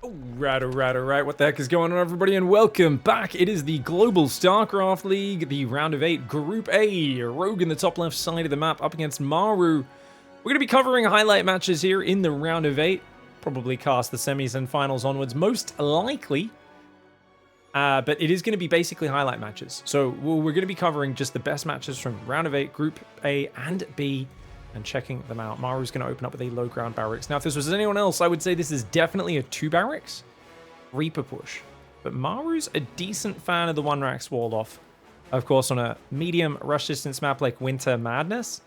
Alright. What the heck is going on, everybody? And welcome back. It is the Global StarCraft League, the round of 8, Group A. Rogue in the top left side of the map up against MARU. We're going to be covering highlight matches here in the round of 8. Probably cast the semis and finals onwards, most likely. But it is going to be basically highlight matches. So we're going to be covering just the best matches from round of 8, Group A and B, and checking them out. Maru's going to open up with a low ground barracks. Now, if this was anyone else, I would say this is definitely a 2 barracks Reaper push. But Maru's a decent fan of the 1 racks wall off. Of course, on a medium rush distance map like Winter Madness,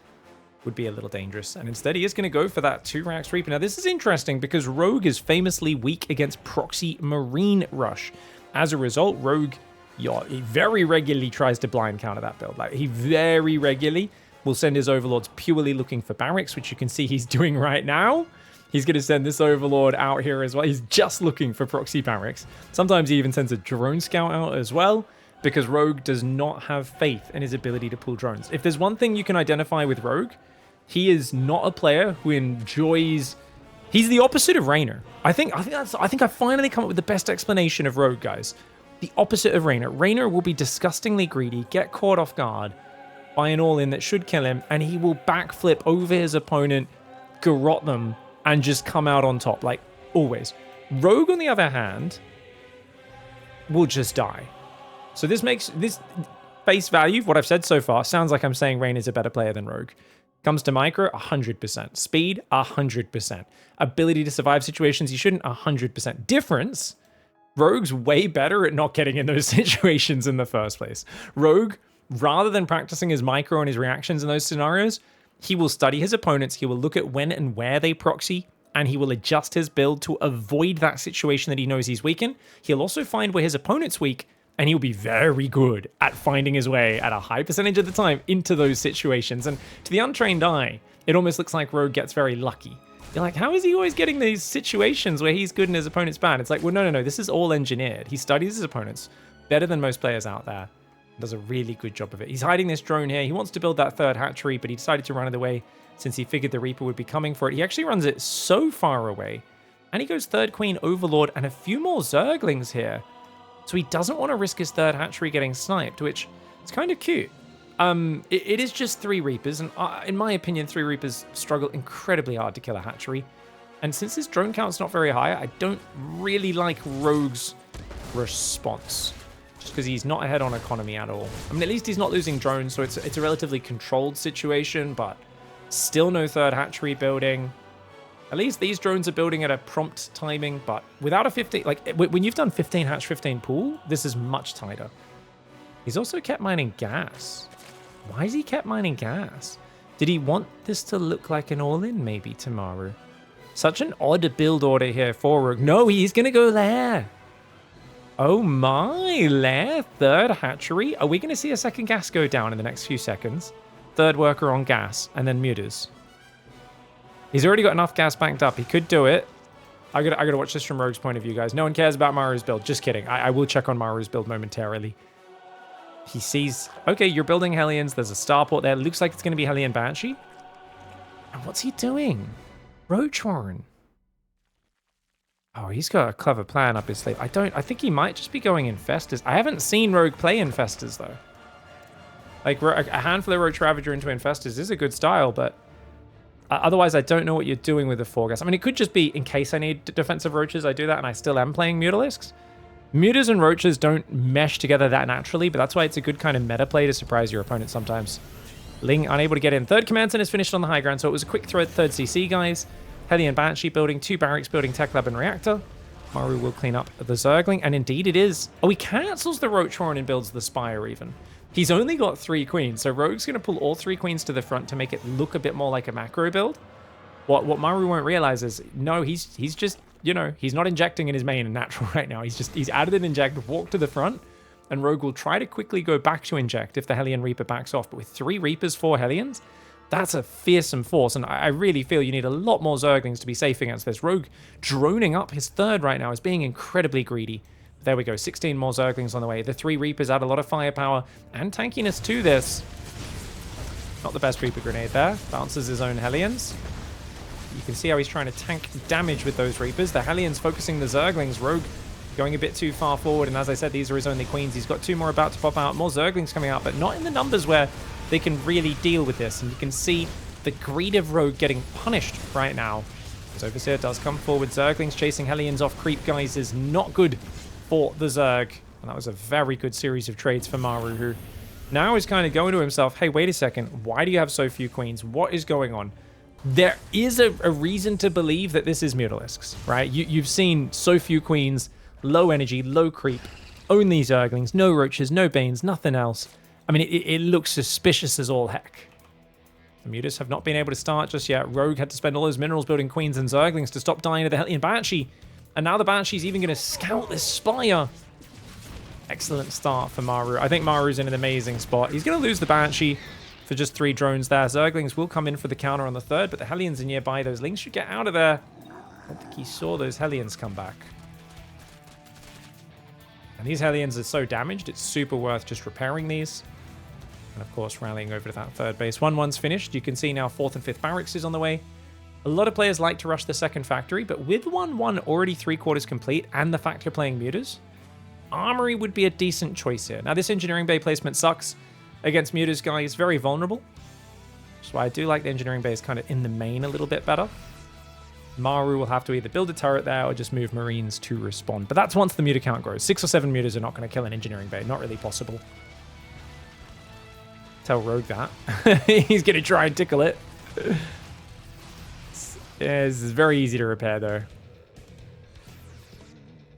would be a little dangerous. And instead, he is going to go for that 2 racks Reaper. Now, this is interesting because Rogue is famously weak against proxy Marine rush. As a result, Rogue, he very regularly tries to blind counter that build. Like, he very regularly will send his overlords purely looking for barracks, which you can see he's doing right now. He's going to send this overlord out here as well. He's just looking for proxy barracks. Sometimes he even sends a drone scout out as well, because Rogue does not have faith in his ability to pull drones. If there's one thing you can identify with Rogue, he is not a player who enjoys... He's the opposite of Raynor. I think I finally come up with the best explanation of Rogue, guys. The opposite of Raynor. Raynor will be disgustingly greedy, get caught off guard by an all-in that should kill him, and he will backflip over his opponent, garrot them, and just come out on top, like always. Rogue, on the other hand, will just die. So this makes this face value, what I've said so far, sounds like I'm saying Rain is a better player than Rogue. Comes to micro, 100%. Speed, 100%. Ability to survive situations you shouldn't, 100%. Difference, Rogue's way better at not getting in those situations in the first place. Rogue, rather than practicing his micro and his reactions in those scenarios, he will study his opponents, he will look at when and where they proxy, and he will adjust his build to avoid that situation that he knows he's weak in. He'll also find where his opponent's weak, and he'll be very good at finding his way at a high percentage of the time into those situations. And to the untrained eye, it almost looks like Rogue gets very lucky. You're like, how is he always getting these situations where he's good and his opponent's bad? It's like, well, no, this is all engineered. He studies his opponents better than most players out there. Does a really good job of it. He's hiding this drone here. He wants to build that 3rd hatchery, but he decided to run it away since he figured the Reaper would be coming for it. He actually runs it so far away, and he goes 3rd Queen Overlord and a few more Zerglings here. So he doesn't want to risk his 3rd hatchery getting sniped, which is kind of cute. It is just 3 Reapers, and in my opinion, 3 Reapers struggle incredibly hard to kill a hatchery. And since his drone count's not very high, I don't really like Rogue's response, just because he's not ahead on economy at all. I mean, at least he's not losing drones, so it's a relatively controlled situation, but still no 3rd hatchery building. At least these drones are building at a prompt timing, but without a 15... Like, when you've done 15 hatch, 15 pool, this is much tighter. He's also kept mining gas. Why has he kept mining gas? Did he want this to look like an all-in, maybe, to Maru? Such an odd build order here for Rogue. No, he's going to go there. Oh my, Lair, 3rd hatchery. Are we going to see a 2nd gas go down in the next few seconds? 3rd worker on gas, and then mutas. He's already got enough gas banked up. He could do it. I gotta watch this from Rogue's point of view, guys. No one cares about Maru's build. Just kidding. I will check on Maru's build momentarily. He sees... Okay, you're building Hellions. There's a starport there. Looks like it's going to be Hellion Banshee. And what's he doing? Roach Warren. Oh, he's got a clever plan up his sleeve. I think he might just be going Infestors. I haven't seen Rogue play Infestors, though. Like, a handful of Roach Ravager into Infestors is a good style, but... otherwise, I don't know what you're doing with the 4 gas. I mean, it could just be, in case I need defensive Roaches, I do that, and I still am playing Mutalisks. Mutas and Roaches don't mesh together that naturally, but that's why it's a good kind of meta play to surprise your opponent sometimes. Ling unable to get in. 3rd Command Center is finished on the high ground, so it was a quick throw at 3rd CC, guys. Hellion Banshee building, 2 barracks building, Tech Lab and Reactor. Maru will clean up the Zergling, and indeed it is. Oh, he cancels the Roach Horn and builds the Spire even. He's only got 3 queens, so Rogue's going to pull all 3 queens to the front to make it look a bit more like a macro build. What Maru won't realize is, no, he's just, you know, he's not injecting in his main and natural right now. He's added an inject, walked to the front, and Rogue will try to quickly go back to inject if the Hellion Reaper backs off. But with 3 Reapers, 4 Hellions, that's a fearsome force, and I really feel you need a lot more Zerglings to be safe against this. Rogue droning up his 3rd right now is being incredibly greedy. There we go, 16 more Zerglings on the way. The 3 Reapers add a lot of firepower and tankiness to this. Not the best Reaper grenade there. Bounces his own Hellions. You can see how he's trying to tank damage with those Reapers. The Hellions focusing the Zerglings. Rogue going a bit too far forward, and as I said, these are his only queens. He's got 2 more about to pop out, more Zerglings coming out, but not in the numbers where they can really deal with this. And you can see the greed of Rogue getting punished right now. As Overseer does come forward, Zerglings chasing Hellions off creep, guys, is not good for the Zerg. And that was a very good series of trades for MARU, who now is kind of going to himself, hey, wait a second, why do you have so few queens? What is going on? There is a reason to believe that this is Mutalisks, right? You've seen so few queens, low energy, low creep, only Zerglings, no roaches, no banes, nothing else. I mean, it looks suspicious as all heck. The Mutas have not been able to start just yet. Rogue had to spend all those minerals building queens and Zerglings to stop dying to the Hellion Banshee. And now the Banshee's even going to scout this Spire. Excellent start for MARU. I think MARU's in an amazing spot. He's going to lose the Banshee for just 3 drones there. Zerglings will come in for the counter on the 3rd, but the Hellions are nearby. Those Lings should get out of there. I don't think he saw those Hellions come back. And these Hellions are so damaged, it's super worth just repairing these. And of course, rallying over to that 3rd base. 1-1's finished. You can see now 4th and 5th barracks is on the way. A lot of players like to rush the 2nd factory, but with 1-1 already 3/4 complete and the fact you're playing Mutas, Armory would be a decent choice here. Now, this engineering bay placement sucks against Mutas, guys. Very vulnerable. So I do like the engineering base kind of in the main a little bit better. MARU will have to either build a turret there or just move Marines to respond. But that's once the Muta count grows. 6 or 7 Mutas are not going to kill an engineering bay. Not really possible. Tell Rogue that. He's going to try and tickle it. Yeah, this is very easy to repair, though.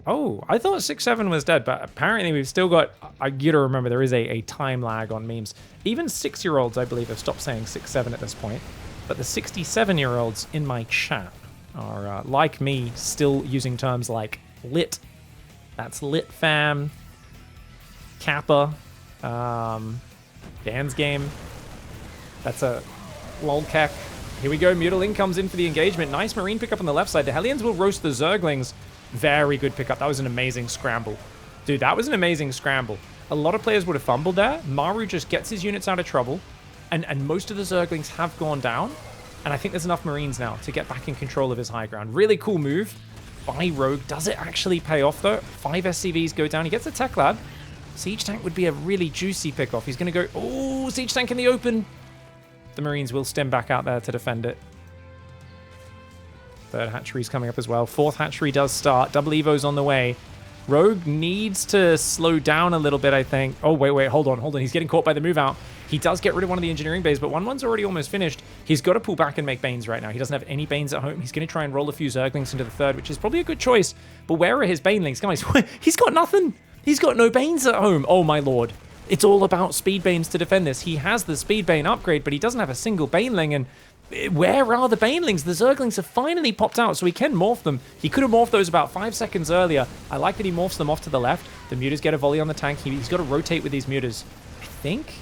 Oh, I thought 6-7 was dead, but apparently we've still got... I gotta remember, there is a time lag on memes. Even 6-year-olds, I believe, have stopped saying 6-7 at this point. But the 67-year-olds in my chat are, like me, still using terms like lit. That's lit fam. Kappa. Dan's game. That's a lolkek. Here we go. Mutaling comes in for the engagement. Nice Marine pickup on the left side. The Hellions will roast the Zerglings. Very good pickup. That was an amazing scramble. Dude, that was an amazing scramble. A lot of players would have fumbled there. MARU just gets his units out of trouble. And most of the Zerglings have gone down. And I think there's enough Marines now to get back in control of his high ground. Really cool move by Rogue. Does it actually pay off, though? 5 SCVs go down. He gets a tech lab. Siege tank would be a really juicy pickoff. He's going to go... Oh, siege tank in the open. The Marines will stem back out there to defend it. 3rd hatchery's coming up as well. 4th hatchery does start. Double Evo's on the way. Rogue needs to slow down a little bit, I think. Oh, wait. Hold on. He's getting caught by the move out. He does get rid of one of the engineering bays, but 1-1's already almost finished. He's got to pull back and make Banes right now. He doesn't have any Banes at home. He's going to try and roll a few Zerglings into the 3rd, which is probably a good choice. But where are his Banelings? Guys, he's got nothing. He's got no Banes at home. Oh, my lord. It's all about Speed Banes to defend this. He has the Speed Bane upgrade, but he doesn't have a single Baneling, and where are the Banelings? The Zerglings have finally popped out, so he can morph them. He could have morphed those about 5 seconds earlier. I like that he morphs them off to the left. The Mutas get a volley on the tank. He's got to rotate with these Mutas. I think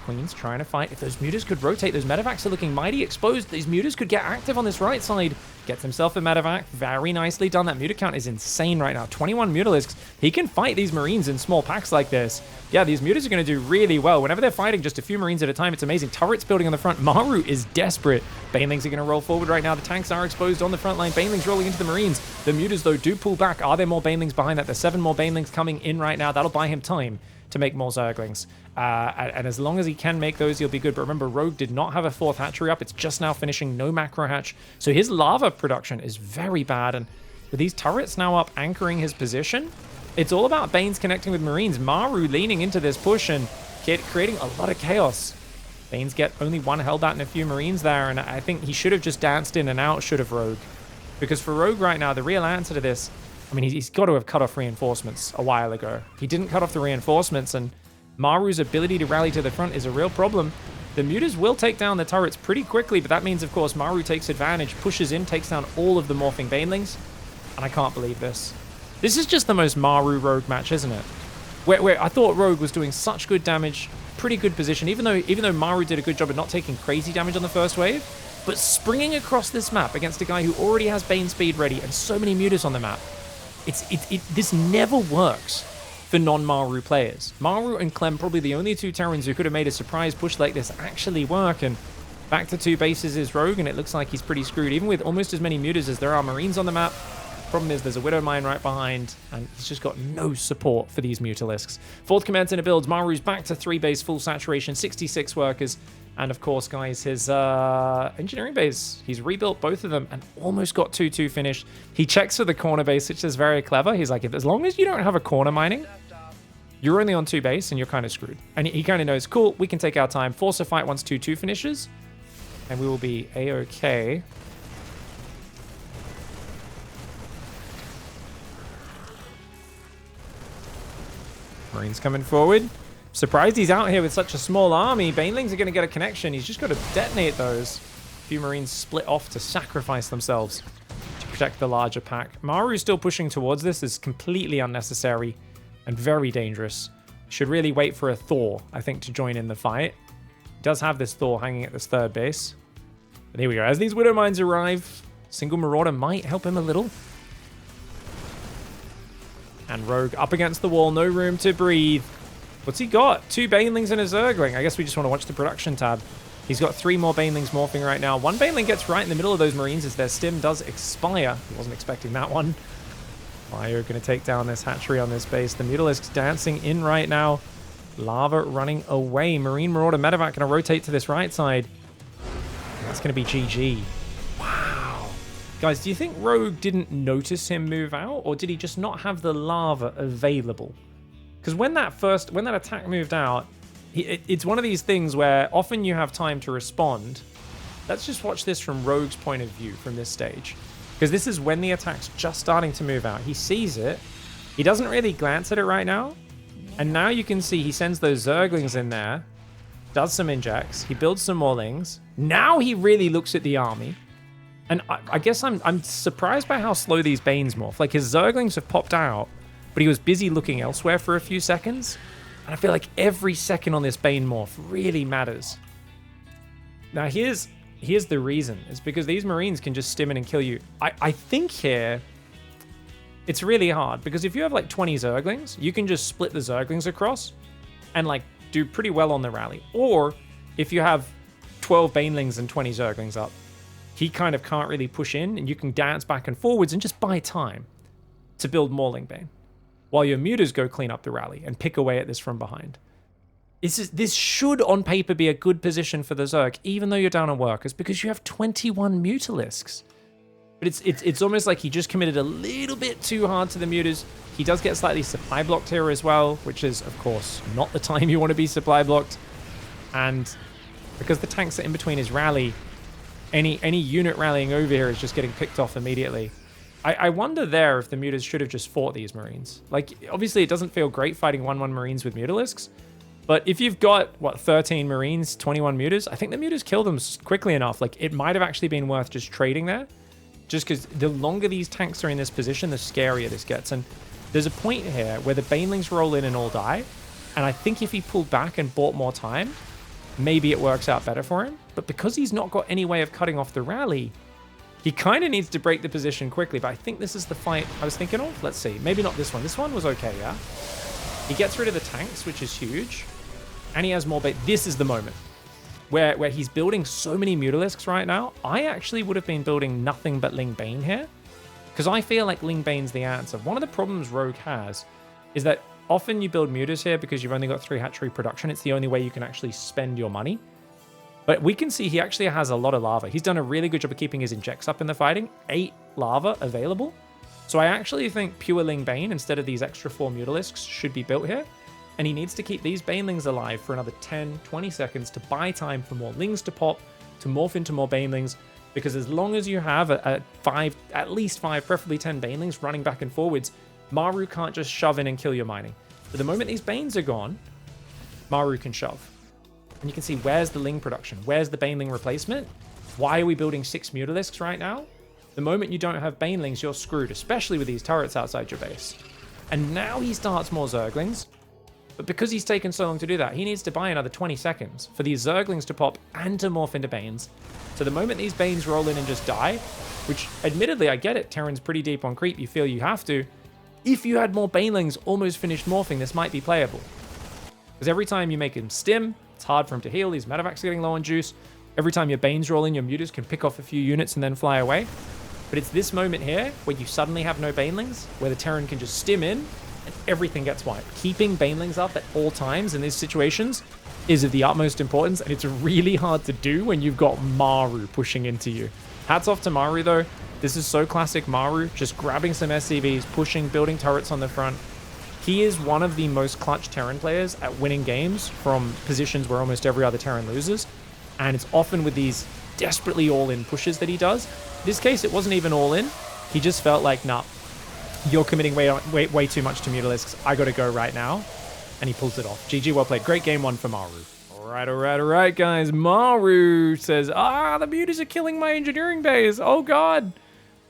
Queen's trying to fight. If those Mutas could rotate, those medevacs are looking mighty exposed. These Mutas could get active on this right side. Gets himself a medevac. Very nicely done. That Muta count is insane right now. 21 Mutalisks. He can fight these Marines in small packs like this. Yeah, these Mutas are going to do really well. Whenever they're fighting just a few Marines at a time, it's amazing. Turrets building on the front. MARU is desperate. Banelings are going to roll forward right now. The tanks are exposed on the front line. Banelings rolling into the Marines. The Mutas, though, do pull back. Are there more Banelings behind that? There's 7 more Banelings coming in right now. That'll buy him time to make more Zerglings. And as long as he can make those, he'll be good. But remember, Rogue did not have a 4th hatchery up. It's just now finishing. No macro hatch. So his lava production is very bad. And with these turrets now up anchoring his position, it's all about Banes connecting with Marines. MARU leaning into this push and creating a lot of chaos. Banes get only 1 Hellbat and a few Marines there. And I think he should have just danced in and out, should have Rogue. Because for Rogue right now, the real answer to this, I mean, he's got to have cut off reinforcements a while ago. He didn't cut off the reinforcements, and MARU's ability to rally to the front is a real problem. The Mutas will take down the turrets pretty quickly, but that means, of course, MARU takes advantage, pushes in, takes down all of the morphing Banelings. And I can't believe this. This is just the most MARU Rogue match, isn't it? Where I thought Rogue was doing such good damage, pretty good position, even though MARU did a good job of not taking crazy damage on the first wave. But springing across this map against a guy who already has Bane speed ready and so many Mutas on the map, this never works for non-MARU players. MARU and Clem, probably the only 2 Terrans who could have made a surprise push like this actually work, and Back to 2 bases is Rogue, and it looks like he's pretty screwed. Even with almost as many mutas as there are Marines on the map, problem is there's a Widow Mine right behind, and he's just got no support for these Mutalisks. 4th command center builds. Maru's back to 3 base, full saturation, 66 workers. And of course, guys, his engineering base, he's rebuilt both of them and almost got 2-2 finished. He checks for the corner base, which is very clever. He's like, as long as you don't have a corner mining, you're only on 2 base and you're kind of screwed. And he kind of knows, cool, we can take our time, force a fight once 2-2 finishes, and we will be A-okay. Marines coming forward. Surprised he's out here with such a small army. Banelings are going to get a connection. He's just got to detonate those. A few Marines split off to sacrifice themselves to protect the larger pack. Maru still pushing towards this is completely unnecessary and very dangerous. Should really wait for a Thor, I think, to join in the fight. He does have this Thor hanging at this 3rd base. But here we go. As these Widow Mines arrive, single Marauder might help him a little. And Rogue up against the wall. No room to breathe. What's he got? 2 Banelings and a Zergling. I guess we just want to watch the production tab. He's got 3 more Banelings morphing right now. 1 Baneling gets right in the middle of those Marines as their stim does expire. He wasn't expecting that one. Fire going to take down this hatchery on this base. The Mutalisks dancing in right now. Lava running away. Marine Marauder Medevac going to rotate to this right side. That's going to be GG. Wow. Guys, do you think Rogue didn't notice him move out? Or did he just not have the lava available? Because when that attack moved out, it's one of these things where often you have time to respond. Let's just watch this from Rogue's point of view from this stage. Because this is when the attack's just starting to move out. He sees it. He doesn't really glance at it right now. And now you can see he sends those Zerglings in there. Does some injects. He builds some more Lings. Now he really looks at the army. And I guess I'm surprised by how slow these Banes morph. Like, his Zerglings have popped out, but he was busy looking elsewhere for a few seconds. And I feel like every second on this Bane morph really matters. Now, here's the reason. It's because these Marines can just stim in and kill you. I think here, it's really hard. Because if you have like 20 Zerglings, you can just split the Zerglings across and like do pretty well on the rally. Or if you have 12 Banelings and 20 Zerglings up, he kind of can't really push in, and you can dance back and forwards and just buy time to build more Lingbane, while your mutas go clean up the rally and pick away at this from behind. This should, on paper, be a good position for the Zerg, even though you're down on workers, because you have 21 Mutalisks. But it's almost like he just committed a little bit too hard to the mutas. He does get slightly supply blocked here as well, which is, of course, not the time you want to be supply blocked. And because the tanks are in between his rally, any unit rallying over here is just getting picked off immediately. I wonder there if the mutas should have just fought these Marines. Like, obviously, it doesn't feel great fighting 1-1 Marines with Mutalisks. But if you've got, what, 13 Marines, 21 mutas, I think the mutas kill them quickly enough. Like, it might have actually been worth just trading there. Just because the longer these tanks are in this position, the scarier this gets. And there's a point here where the Banelings roll in and all die. And I think if he pulled back and bought more time, maybe it works out better for him. But because he's not got any way of cutting off the rally, he kind of needs to break the position quickly. But I think this is the fight I was thinking of. Let's see. Maybe not this one. This one was okay, yeah? He gets rid of the tanks, which is huge. And he has more bait. This is the moment where he's building so many Mutalisks right now. I actually would have been building nothing but Ling Bane here, because I feel like Ling Bane's the answer. One of the problems Rogue has is that often you build mutas here because you've only got 3 hatchery production. It's the only way you can actually spend your money. But we can see he actually has a lot of lava. He's done a really good job of keeping his injects up in the fighting. 8 lava available. So I actually think pure Ling Bane instead of these extra 4 Mutalisks should be built here. And he needs to keep these Banelings alive for another 10, 20 seconds to buy time for more Lings to pop, to morph into more Banelings. Because as long as you have at least 5, preferably 10 Banelings running back and forwards, Maru can't just shove in and kill your mining. But the moment these Banes are gone, Maru can shove. And you can see, where's the Ling production? Where's the Baneling replacement? Why are we building 6 Mutalisks right now? The moment you don't have Banelings, you're screwed, especially with these turrets outside your base. And now he starts more Zerglings. But because he's taken so long to do that, he needs to buy another 20 seconds for these Zerglings to pop and to morph into Banes. So the moment these Banes roll in and just die, which admittedly, I get it, Terran's pretty deep on creep, you feel you have to. If you had more Banelings almost finished morphing, this might be playable. Because every time you make him stim, it's hard for him to heal, his medevac's getting low on juice. Every time your Banes roll in, your Mutas can pick off a few units and then fly away. But it's this moment here where you suddenly have no Banelings, where the Terran can just stim in and everything gets wiped. Keeping Banelings up at all times in these situations is of the utmost importance, and it's really hard to do when you've got MARU pushing into you. Hats off to MARU though. This is so classic MARU, just grabbing some SCVs, pushing, building turrets on the front. He is one of the most clutch Terran players at winning games from positions where almost every other Terran loses. And it's often with these desperately all-in pushes that he does. In this case, it wasn't even all-in. He just felt like, nah, you're committing way too much to Mutalisks. I gotta go right now. And he pulls it off. GG, well played. Great game one for MARU. All right, guys. MARU says, the Mutas are killing my engineering base. Oh, God.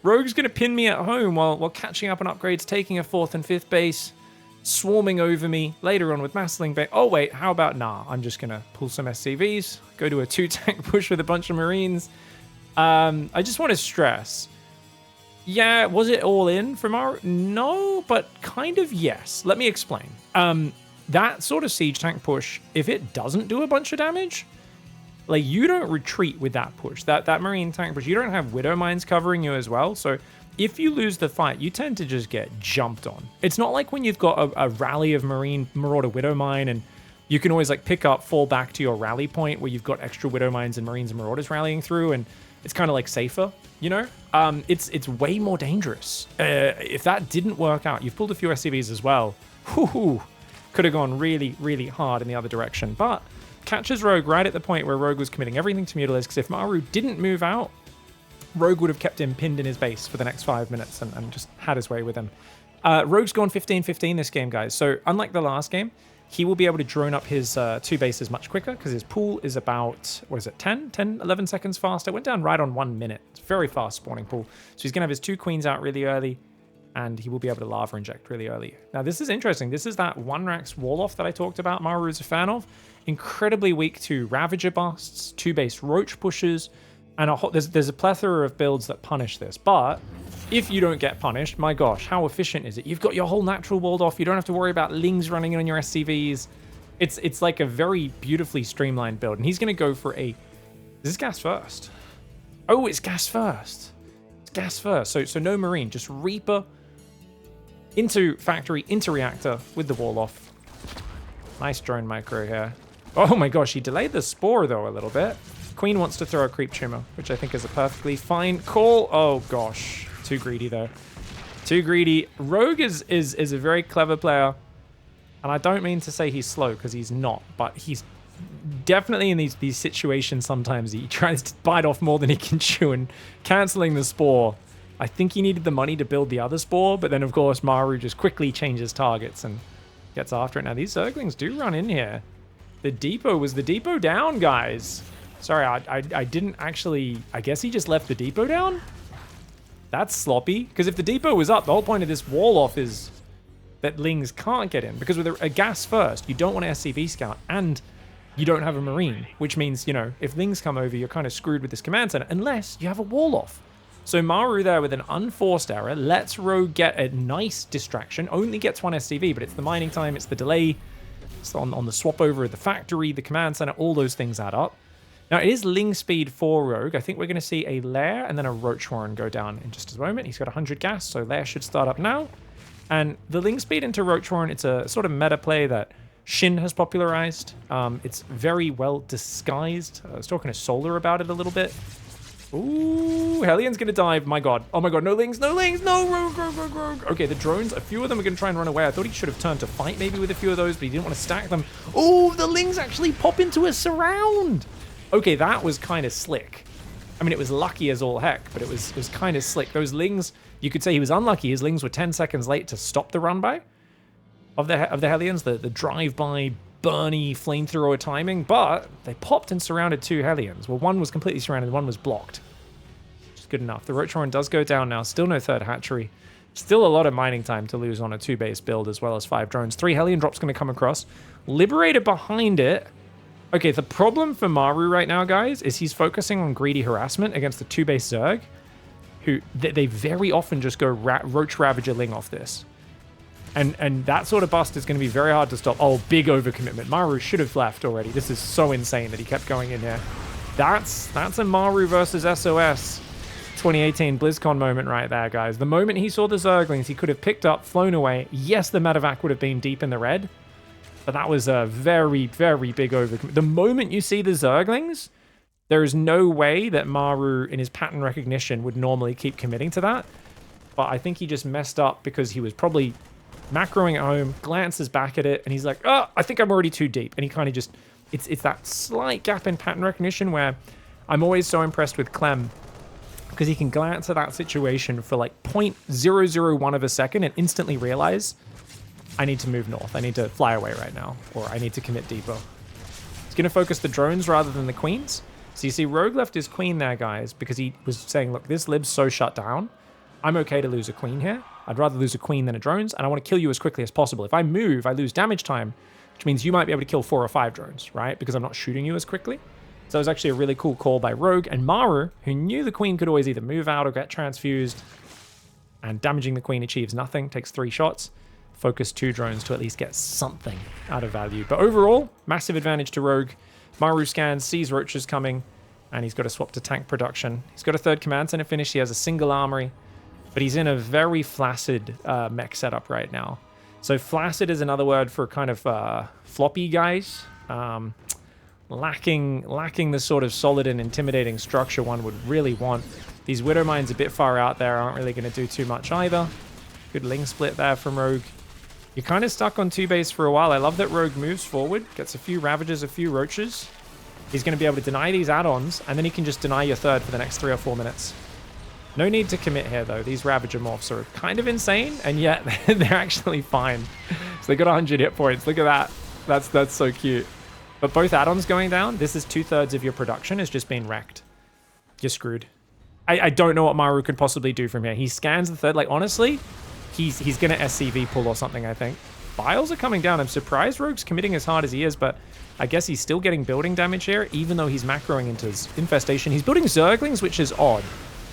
Rogue's going to pin me at home while catching up on upgrades, taking a 4th and 5th base, swarming over me later on with Massling base. Oh, wait, how about, I'm just going to pull some SCVs, go to a 2-tank push with a bunch of Marines. I just want to stress, yeah, was it all in for MARU? No, but kind of yes. Let me explain. That sort of siege tank push, if it doesn't do a bunch of damage, like, you don't retreat with that push. That Marine tank push, you don't have Widow Mines covering you as well. So if you lose the fight, you tend to just get jumped on. It's not like when you've got a rally of Marauder Widow Mine and you can always like pick up, fall back to your rally point where you've got extra Widow Mines and Marines and Marauders rallying through, and it's kind of like safer, you know? It's way more dangerous. If that didn't work out, you've pulled a few SCVs as well. Whoo-hoo. Could have gone really, really hard in the other direction, but catches Rogue right at the point where Rogue was committing everything to Mutalisks. If MARU didn't move out, Rogue would have kept him pinned in his base for the next 5 minutes and just had his way with him. Rogue's gone 15-15 this game, guys. So unlike the last game, he will be able to drone up his 2 bases much quicker because his pool is about, 11 seconds fast. It went down right on 1 minute. It's a very fast spawning pool. So he's going to have his 2 queens out really early, and he will be able to lava inject really early. Now, this is interesting. This is that 1-Rax wall-off that I talked about MARU is a fan of. Incredibly weak to Ravager busts, 2-base Roach pushes, and there's a plethora of builds that punish this. But if you don't get punished, my gosh, how efficient is it? You've got your whole natural walled off. You don't have to worry about Lings running in on your SCVs. It's like a very beautifully streamlined build. And he's going to go for a... Is this gas first? Oh, it's gas first. It's gas first. So no Marine, just Reaper into Factory, into Reactor with the wall off. Nice drone micro here. Oh my gosh, he delayed the Spore though a little bit. Queen wants to throw a Creep Tumor, which I think is a perfectly fine call. Oh gosh, too greedy though. Too greedy. Rogue is a very clever player. And I don't mean to say he's slow, because he's not. But he's definitely in these situations sometimes he tries to bite off more than he can chew, and cancelling the Spore. I think he needed the money to build the other Spore, but then of course MARU just quickly changes targets and gets after it. Now these Zerglings do run in here. The depot, was the depot down, guys? Sorry, I didn't actually... I guess he just left the depot down? That's sloppy, because if the depot was up, the whole point of this wall-off is that Lings can't get in, because with a gas first, you don't want to SCV scout, and you don't have a Marine, which means, you know, if Lings come over, you're kind of screwed with this command center, unless you have a wall-off. So MARU there with an unforced error lets Rogue get a nice distraction, only gets 1 SCV, but it's the mining time, it's the delay, it's on the swap over of the factory, the command center, all those things add up. Now, it is Ling speed for Rogue. I think we're going to see a Lair and then a Roach Warren go down in just a moment. He's got 100 gas, so Lair should start up now. And the Ling speed into Roach Warren, it's a sort of meta play that Shin has popularized. It's very well disguised. I was talking to Solar about it a little bit. Ooh, Hellions going to dive. My god. Oh my god, no Lings, no Lings, no Rogue. Okay, the drones, a few of them are going to try and run away. I thought he should have turned to fight maybe with a few of those, but he didn't want to stack them. Oh, the Lings actually pop into a surround. Okay, that was kind of slick. I mean, it was lucky as all heck, but it was kind of slick. Those Lings, you could say he was unlucky. His Lings were 10 seconds late to stop the run by of the Hellions, the drive-by, burny, flamethrower timing, but they popped and surrounded 2 Hellions. Well, one was completely surrounded, one was blocked. Which is good enough. The Roach Warren does go down now. Still no 3rd hatchery. Still a lot of mining time to lose on a 2-base build, as well as 5 drones. 3 Hellion drops going to come across. Liberator behind it. Okay, the problem for MARU right now, guys, is he's focusing on greedy harassment against the 2-base Zerg, who they very often just go Roach Ravager Ling off this. And that sort of bust is going to be very hard to stop. Oh, big overcommitment. MARU should have left already. This is so insane that he kept going in here. That's a MARU versus SOS 2018 BlizzCon moment right there, guys. The moment he saw the Zerglings, he could have picked up, flown away. Yes, the medevac would have been deep in the red, but that was a very, very big overcommit. The moment you see the Zerglings, there is no way that MARU, in his pattern recognition, would normally keep committing to that. But I think he just messed up because he was probably macroing at home, glances back at it, and he's like, oh, I think I'm already too deep. And he kind of just, it's that slight gap in pattern recognition where I'm always so impressed with Clem, because he can glance at that situation for like 0.001 of a second and instantly realize, I need to move north. I need to fly away right now, or I need to commit deeper. He's going to focus the drones rather than the queens. So you see Rogue left his queen there, guys, because he was saying, look, this lib's so shut down. I'm okay to lose a queen here. I'd rather lose a queen than a drones, and I want to kill you as quickly as possible. If I move, I lose damage time, which means you might be able to kill 4 or 5 drones, right? Because I'm not shooting you as quickly. So it was actually a really cool call by Rogue, and MARU, who knew the queen could always either move out or get transfused, and damaging the queen achieves nothing, takes 3 shots, focus 2 drones to at least get something out of value. But overall, massive advantage to Rogue. MARU scans, sees roaches coming, and he's got to swap to tank production. He's got a 3rd command center finish, he has a single armory, but he's in a very flaccid mech setup right now. So flaccid is another word for kind of floppy guys. Lacking the sort of solid and intimidating structure one would really want. These Widow Mines a bit far out there aren't really going to do too much either. Good Ling split there from Rogue. You're kind of stuck on 2 base for a while. I love that Rogue moves forward, gets a few Ravagers, a few Roaches. He's going to be able to deny these add-ons, and then he can just deny your 3rd for the next 3 or 4 minutes. No need to commit here, though. These Ravager morphs are kind of insane, and yet they're actually fine. So they got 100 hit points. Look at that. That's so cute. But both add-ons going down, this is 2/3 of your production has just been wrecked. You're screwed. I don't know what MARU could possibly do from here. He scans the 3rd. Like, honestly, he's going to SCV pull or something, I think. Biles are coming down. I'm surprised Rogue's committing as hard as he is, but I guess he's still getting building damage here, even though he's macroing into his infestation. He's building Zerglings, which is odd.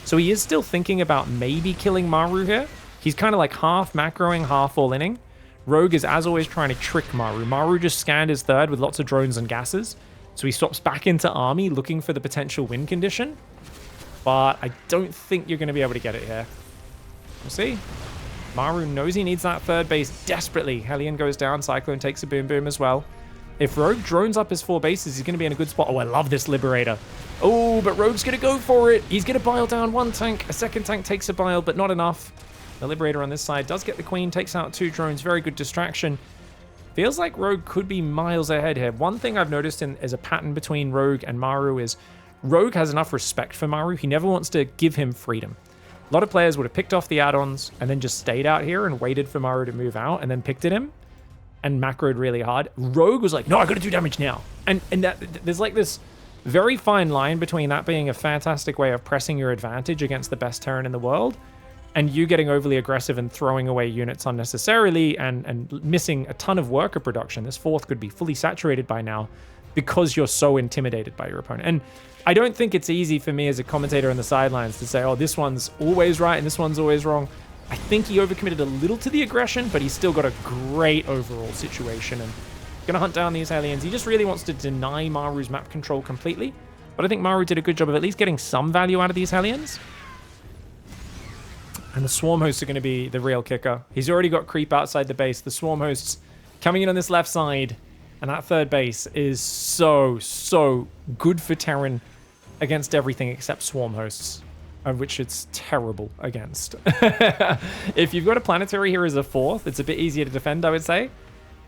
So he is still thinking about maybe killing MARU here. He's kind of like half macroing, half all-inning. Rogue is, as always, trying to trick MARU. MARU just scanned his 3rd with lots of drones and gases. So he swaps back into army, looking for the potential win condition. But I don't think you're going to be able to get it here. We'll see. MARU knows he needs that 3rd base desperately. Hellion goes down. Cyclone takes a boom boom as well. If Rogue drones up his 4 bases, he's going to be in a good spot. Oh, I love this Liberator. Oh, but Rogue's going to go for it. He's going to bile down 1 tank. A 2nd tank takes a bile, but not enough. The Liberator on this side does get the Queen, takes out 2 drones. Very good distraction. Feels like Rogue could be miles ahead here. One thing I've noticed as a pattern between Rogue and MARU is Rogue has enough respect for MARU. He never wants to give him freedom. A lot of players would have picked off the add-ons and then just stayed out here and waited for MARU to move out and then picked at him and macroed really hard. Rogue was like, no, I got to do damage now. And there's like this very fine line between that being a fantastic way of pressing your advantage against the best Terran in the world and you getting overly aggressive and throwing away units unnecessarily and missing a ton of worker production. This 4th could be fully saturated by now because you're so intimidated by your opponent. And I don't think it's easy for me as a commentator on the sidelines to say, oh, this one's always right and this one's always wrong. I think he overcommitted a little to the aggression, but he's still got a great overall situation and gonna hunt down these Hellions. He just really wants to deny MARU's map control completely, but I think MARU did a good job of at least getting some value out of these Hellions. And the Swarm Hosts are going to be the real kicker. He's already got creep outside the base. The Swarm Hosts coming in on this left side, and that 3rd base is so good for Terran against everything except Swarm Hosts, of which it's terrible against. If you've got a planetary here as a 4th, it's a bit easier to defend, I would say.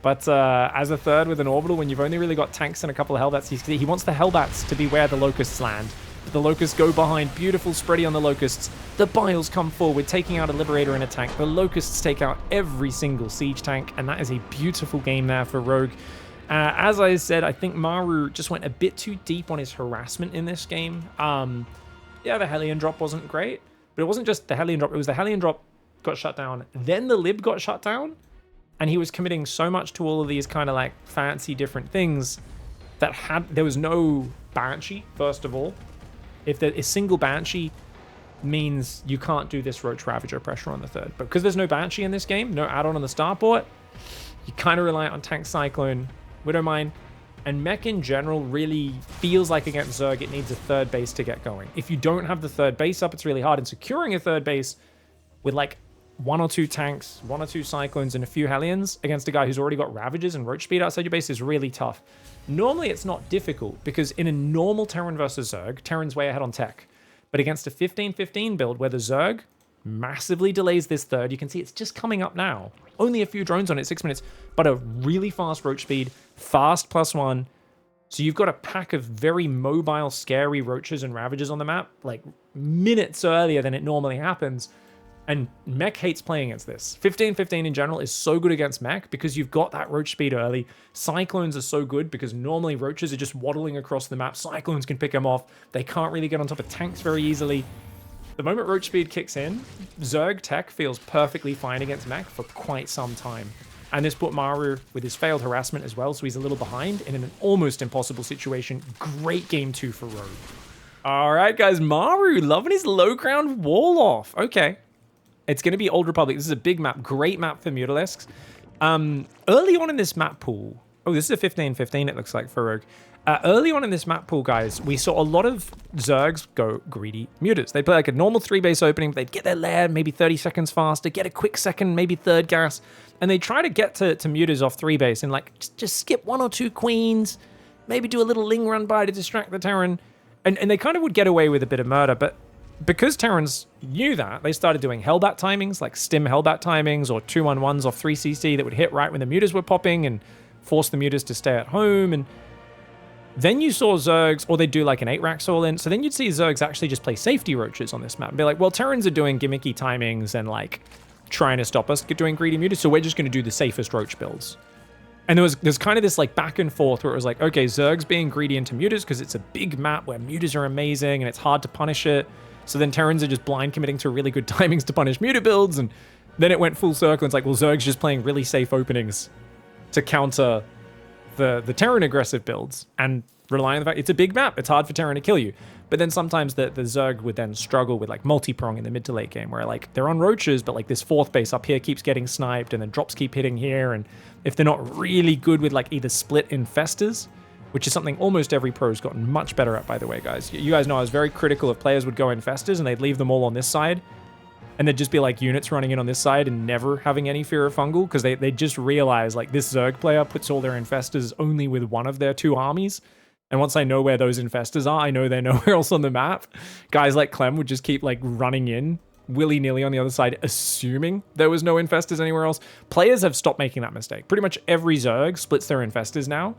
But as a 3rd with an orbital, when you've only really got tanks and a couple of Hellbats, he wants the Hellbats to be where the Locusts land. But the Locusts go behind. Beautiful spready on the Locusts. The Biles come forward, taking out a Liberator and a tank. The Locusts take out every single siege tank, and that is a beautiful game there for Rogue. As I said, I think MARU just went a bit too deep on his harassment in this game. Yeah, the Hellion drop wasn't great, but it wasn't just the Hellion drop. It was the Hellion drop got shut down. Then the Lib got shut down, and he was committing so much to all of these kind of like fancy different things that there was no Banshee, first of all. If a single Banshee means you can't do this Roach Ravager pressure on the 3rd. But because there's no Banshee in this game, no add-on the starport, you kind of rely on Tank Cyclone, Widow Mine, And mech in general really feels like against Zerg, it needs a third base to get going. If you don't have the third base up, it's really hard. And securing a third base with like 1 or 2 tanks, 1 or 2 Cyclones, and a few Hellions against a guy who's already got Ravages and Roach Speed outside your base is really tough. Normally, it's not difficult because in a normal Terran versus Zerg, Terran's way ahead on tech. But against a 15-15 build where the Zerg massively delays this third, you can see it's just coming up now. Only a few drones on it, 6 minutes, but a really fast Roach Speed, fast +1. So you've got a pack of very mobile, scary Roaches and Ravages on the map, like minutes earlier than it normally happens. And mech hates playing against this. 15-15 in general is so good against mech because you've got that Roach Speed early. Cyclones are so good because normally Roaches are just waddling across the map. Cyclones can pick them off. They can't really get on top of tanks very easily. The moment Roach Speed kicks in, Zerg tech feels perfectly fine against mech for quite some time. And this put MARU with his failed harassment as well, so he's a little behind and in an almost impossible situation. Great game 2 for Rogue. All right, guys, MARU loving his low ground wall off. Okay. It's going to be Old Republic. This is a big map. Great map for Mutalisks. Early on in this map pool... Oh, this is a 15-15, it looks like, for Rogue. Early on in this map pool, guys, we saw a lot of Zergs go greedy Mutas. They play like a normal 3-base opening. They'd get their lair maybe 30 seconds faster, get a quick second, maybe third gas. And they try to get to Mutas off 3-base and like just skip 1 or 2 queens, maybe do a little Ling run by to distract the Terran. And they kind of would get away with a bit of murder, but because Terrans knew that, they started doing Hellbat timings, like Stim Hellbat timings, or 2-on-1s off 3CC that would hit right when the Mutas were popping and force the Mutas to stay at home. And then you saw Zergs, or they'd do like an 8-Rax all in. So then you'd see Zergs actually just play safety Roaches on this map and be like, well, Terrans are doing gimmicky timings and like trying to stop us doing greedy Mutas, so we're just going to do the safest Roach builds. And there's kind of this like back and forth where it was like, okay, Zerg's being greedy into Mutas because it's a big map where Mutas are amazing and it's hard to punish it. So then Terrans are just blind committing to really good timings to punish Muta builds, and then it went full circle. And it's like, well, Zerg's just playing really safe openings to counter the Terran aggressive builds and relying on the fact it's a big map. It's hard for Terran to kill you. But then sometimes the Zerg would then struggle with like multi-prong in the mid to late game where like they're on Roaches, but like this 4th base up here keeps getting sniped and then drops keep hitting here. And if they're not really good with like either split infestors, which is something almost every pro's gotten much better at, by the way, guys. You guys know I was very critical if players would go infestors and they'd leave them all on this side. And there'd just be like units running in on this side and never having any fear of fungal because they just realize like this Zerg player puts all their infestors only with one of their 2 armies. And once I know where those infestors are, I know they're nowhere else on the map. Guys like Clem would just keep like running in willy-nilly on the other side, assuming there was no infestors anywhere else. Players have stopped making that mistake. Pretty much every Zerg splits their infestors now.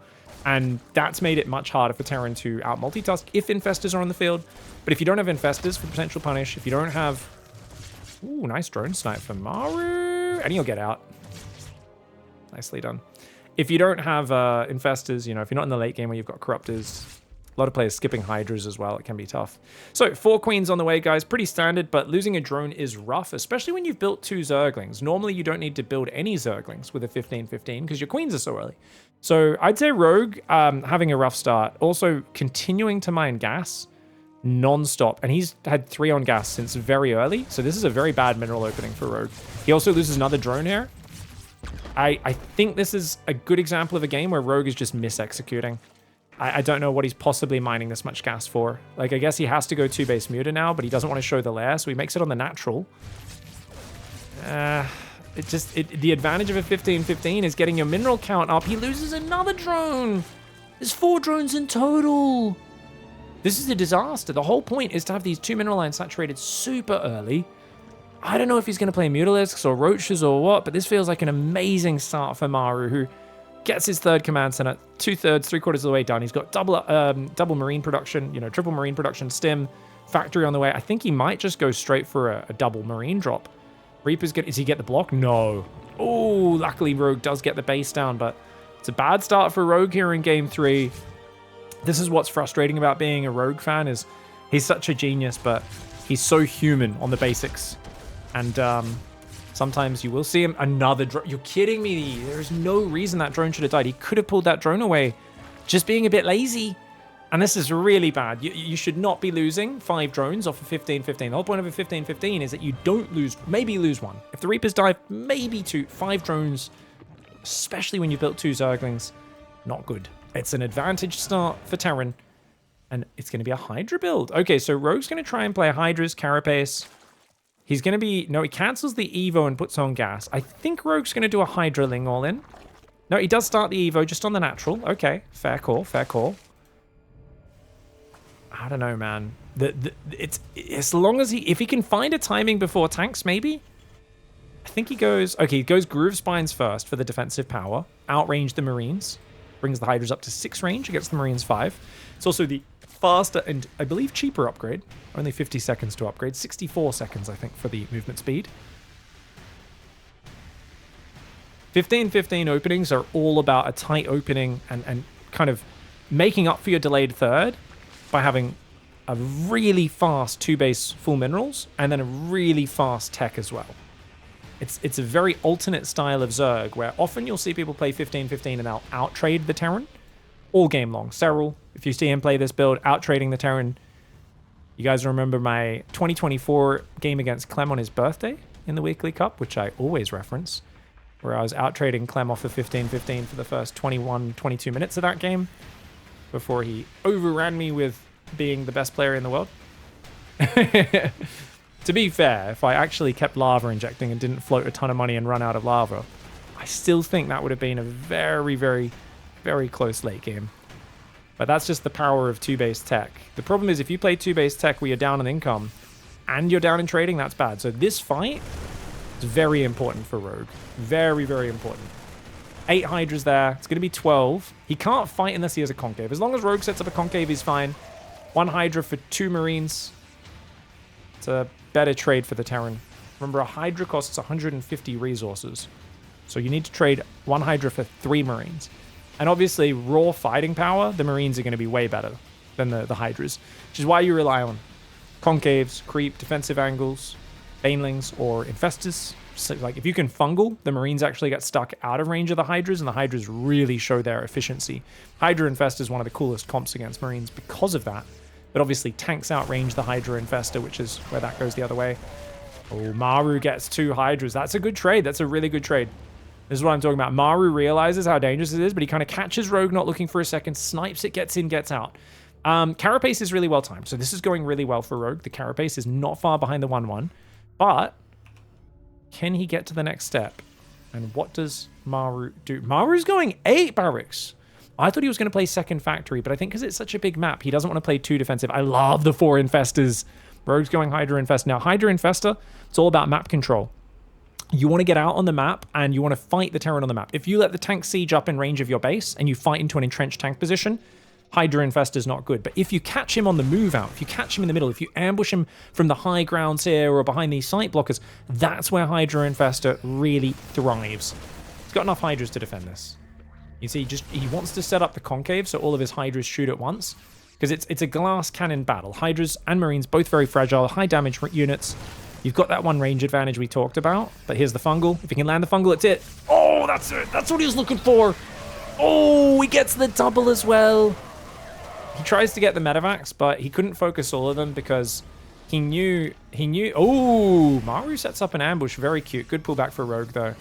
And that's made it much harder for Terran to out-multitask if infestors are on the field. But if you don't have infestors for potential punish, if you don't have... Ooh, nice drone snipe from MARU. And he'll get out. Nicely done. If you don't have infestors, you know, if you're not in the late game where you've got corruptors, a lot of players skipping hydras as well. It can be tough. So 4 queens on the way, guys. Pretty standard, but losing a drone is rough, especially when you've built 2 Zerglings. Normally, you don't need to build any Zerglings with a 15-15 because your queens are so early. So I'd say Rogue having a rough start. Also continuing to mine gas non-stop. And he's had 3 on gas since very early. So this is a very bad mineral opening for Rogue. He also loses another drone here. I think this is a good example of a game where Rogue is just mis-executing. I don't know what he's possibly mining this much gas for. Like, I guess he has to go 2-base Muta now, but he doesn't want to show the lair, so he makes it on the natural. The advantage of a 15-15 is getting your mineral count up. He loses another drone. There's 4 drones in total. This is a disaster. The whole point is to have these 2 mineral lines saturated super early. I don't know if he's going to play Mutalisks or Roaches or what, but this feels like an amazing start for MARU, who gets his 3rd command center 2/3, 3/4 of the way done. He's got double marine production, you know, triple marine production, stim, factory on the way. I think he might just go straight for a double marine drop. Reaper's good. Does he get the block? No. Oh, luckily Rogue does get the base down, but it's a bad start for Rogue here in game 3. This is what's frustrating about being a Rogue fan, is he's such a genius, but he's so human on the basics. And sometimes you will see him. Another drone. You're kidding me. There's no reason that drone should have died. He could have pulled that drone away. Just being a bit lazy. And this is really bad. You should not be losing 5 drones off a 15-15. The whole point of a 15-15 is that you don't lose, maybe lose 1. If the Reapers die, maybe 2. 5 drones, especially when you built 2 Zerglings, not good. It's an advantage start for Terran. And it's going to be a Hydra build. Okay, so Rogue's going to try and play Hydras, Carapace. He's going to be... No, he cancels the Evo and puts on Gas. I think Rogue's going to do a Hydraling all in. No, he does start the Evo just on the natural. Okay, fair call, fair call. I don't know, man. It's as long as if he can find a timing before tanks, maybe. I think he goes... Okay, he goes Groove Spines first for the defensive power. Outrange the Marines. Brings the Hydras up to 6 range against the Marines 5. It's also the faster and, I believe, cheaper upgrade. Only 50 seconds to upgrade. 64 seconds, I think, for the movement speed. 15-15 openings are all about a tight opening and kind of making up for your delayed third by having a really fast 2-base full minerals and then a really fast tech as well. It's a very alternate style of Zerg where often you'll see people play 15-15 and they'll out-trade the Terran all game long. Serral, if you see him play this build, out-trading the Terran. You guys remember my 2024 game against Clem on his birthday in the Weekly Cup, which I always reference, where I was out-trading Clem off of 15-15 for the first 21-22 minutes of that game before he overran me with being the best player in the world. To be fair, if I actually kept lava injecting and didn't float a ton of money and run out of lava, I still think that would have been a very, very, very close late game. But that's just the power of 2-base tech. The problem is if you play 2-base tech where you're down on income and you're down in trading, that's bad. So this fight is very important for Rogue. Very, very important. 8 Hydras there. It's going to be 12. He can't fight unless he has a concave. As long as Rogue sets up a concave, he's fine. 1 Hydra for 2 Marines. It's a better trade for the Terran. Remember, a Hydra costs 150 resources. So you need to trade 1 Hydra for 3 Marines. And obviously, raw fighting power, the Marines are going to be way better than the Hydras. Which is why you rely on concaves, creep, defensive angles, banelings, or infestors. So, like, if you can fungal, the Marines actually get stuck out of range of the Hydras, and the Hydras really show their efficiency. Hydra Infestor is one of the coolest comps against Marines because of that. But obviously, tanks outrange the Hydra Infestor, which is where that goes the other way. Oh, Maru gets 2 Hydras. That's a good trade. That's a really good trade. This is what I'm talking about. Maru realizes how dangerous it is, but he kind of catches Rogue not looking for a second, snipes it, gets in, gets out. Carapace is really well timed, so this is going really well for Rogue. The Carapace is not far behind the 1-1, but can he get to the next step? And what does Maru do? Maru's going 8 barracks. I thought he was going to play second factory, but I think because it's such a big map, he doesn't want to play 2 defensive. I love the 4 infestors. Rogue's going Hydra Infestor. Now, Hydra Infestor, it's all about map control. You want to get out on the map, and you want to fight the Terran on the map. If you let the tank siege up in range of your base, and you fight into an entrenched tank position, Hydra Infestor's not good. But if you catch him on the move out, if you catch him in the middle, if you ambush him from the high grounds here or behind these site blockers, that's where Hydra Infestor really thrives. He's got enough Hydras to defend this. You see, he wants to set up the concave so all of his Hydras shoot at once, because it's a glass cannon battle. Hydras and Marines, both very fragile, high damage units. You've got that 1 range advantage we talked about, but here's the fungal. If he can land the fungal, it's it. Oh, that's it. That's what he was looking for. Oh, he gets the double as well. He tries to get the medevacs, but he couldn't focus all of them because he knew. Oh, Maru sets up an ambush. Very cute. Good pullback for Rogue, though.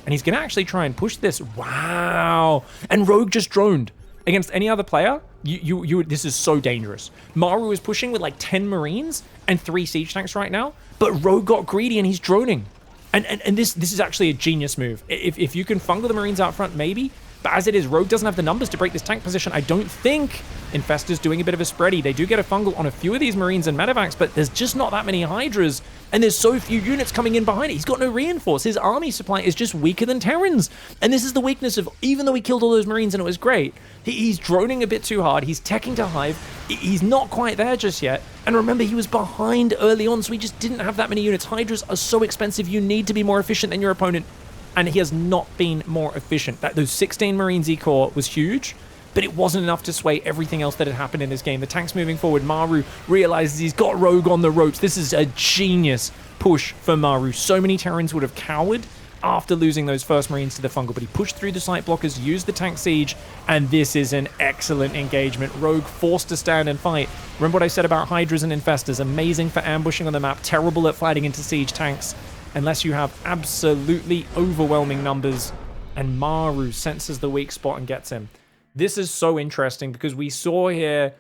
And he's going to actually try and push this. Wow. And Rogue just droned. Against any other player, this is so dangerous. Maru is pushing with like 10 Marines and 3 siege tanks right now, but Rogue got greedy and he's droning. And this is actually a genius move. If you can fungal the Marines out front, maybe. But as it is, Rogue doesn't have the numbers to break this tank position. I don't think Infestor's doing a bit of a spready. They do get a fungal on a few of these Marines and medevacs, but there's just not that many Hydras, and there's so few units coming in behind it. He's got no reinforce. His army supply is just weaker than Terran's. And this is the weakness of, even though he killed all those Marines and it was great, he's droning a bit too hard. He's teching to Hive. He's not quite there just yet. And remember, he was behind early on, so he just didn't have that many units. Hydras are so expensive. You need to be more efficient than your opponent. And he has not been more efficient. Those 16 Marines E-Core was huge, but it wasn't enough to sway everything else that had happened in this game. The tank's moving forward. Maru realizes he's got Rogue on the ropes. This is a genius push for Maru. So many Terrans would have cowered after losing those first Marines to the fungal, but he pushed through the site blockers, used the tank siege, and this is an excellent engagement. Rogue forced to stand and fight. Remember what I said about Hydras and Infestors? Amazing for ambushing on the map, terrible at fighting into siege tanks, unless you have absolutely overwhelming numbers, and Maru senses the weak spot and gets him. This is so interesting because we saw here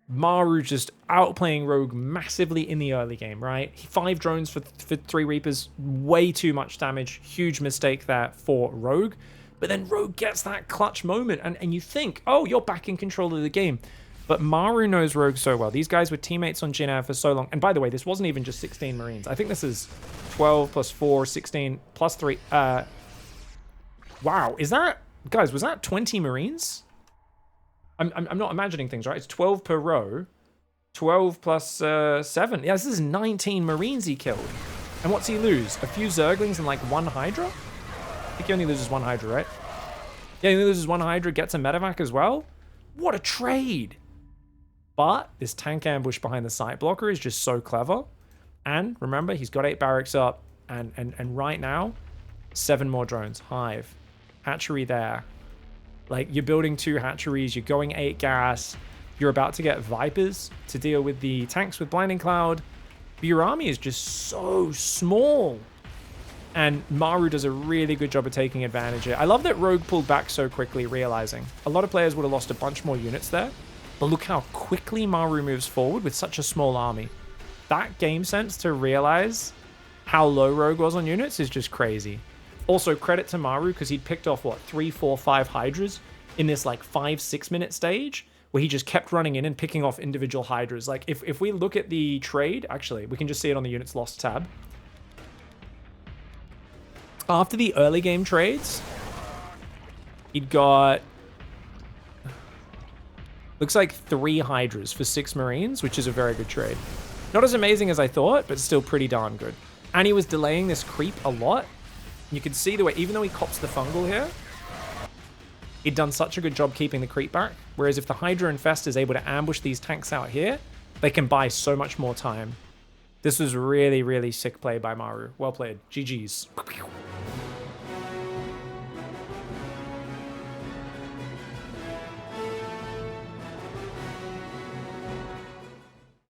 MARU just outplaying Rogue massively in the early game, right? 5 drones for 3 Reapers, way too much damage. Huge mistake there for Rogue. But then Rogue gets that clutch moment, and you think, oh, you're back in control of the game. But MARU knows Rogue so well. These guys were teammates on Jin Air for so long. And by the way, this wasn't even just 16 Marines. I think this is 12 plus 4, 16 plus 3. Wow, is that... Guys, was that 20 Marines? I'm not imagining things, right? It's 12 per row. 12 plus 7. Yeah, this is 19 Marines he killed. And what's he lose? A few Zerglings and like 1 Hydra? I think he only loses 1 Hydra, right? Yeah, he only loses 1 Hydra, gets a medevac as well. What a trade! But this tank ambush behind the site blocker is just so clever. And remember, he's got 8 barracks up. And right now, 7 more drones. Hive. Hatchery there. Like, you're building 2 hatcheries, you're going 8 gas, you're about to get Vipers to deal with the tanks with Blinding Cloud. But your army is just so small. And MARU does a really good job of taking advantage of it. I love that Rogue pulled back so quickly, realizing a lot of players would have lost a bunch more units there. But look how quickly MARU moves forward with such a small army. That game sense to realize how low Rogue was on units is just crazy. Also, credit to MARU because he'd picked off, what, 3, 4, 5 Hydras in this, like, 5-6 minute stage where he just kept running in and picking off individual Hydras. Like, if we look at the trade, actually, we can just see it on the units lost tab. After the early game trades, he'd got... looks like 3 Hydras for 6 Marines, which is a very good trade. Not as amazing as I thought, but still pretty darn good. And he was delaying this creep a lot. You can see the way, even though he cops the fungal here, he'd done such a good job keeping the creep back. Whereas if the Hydra Infest is able to ambush these tanks out here, they can buy so much more time. This was really, really sick play by MARU. Well played. GG's.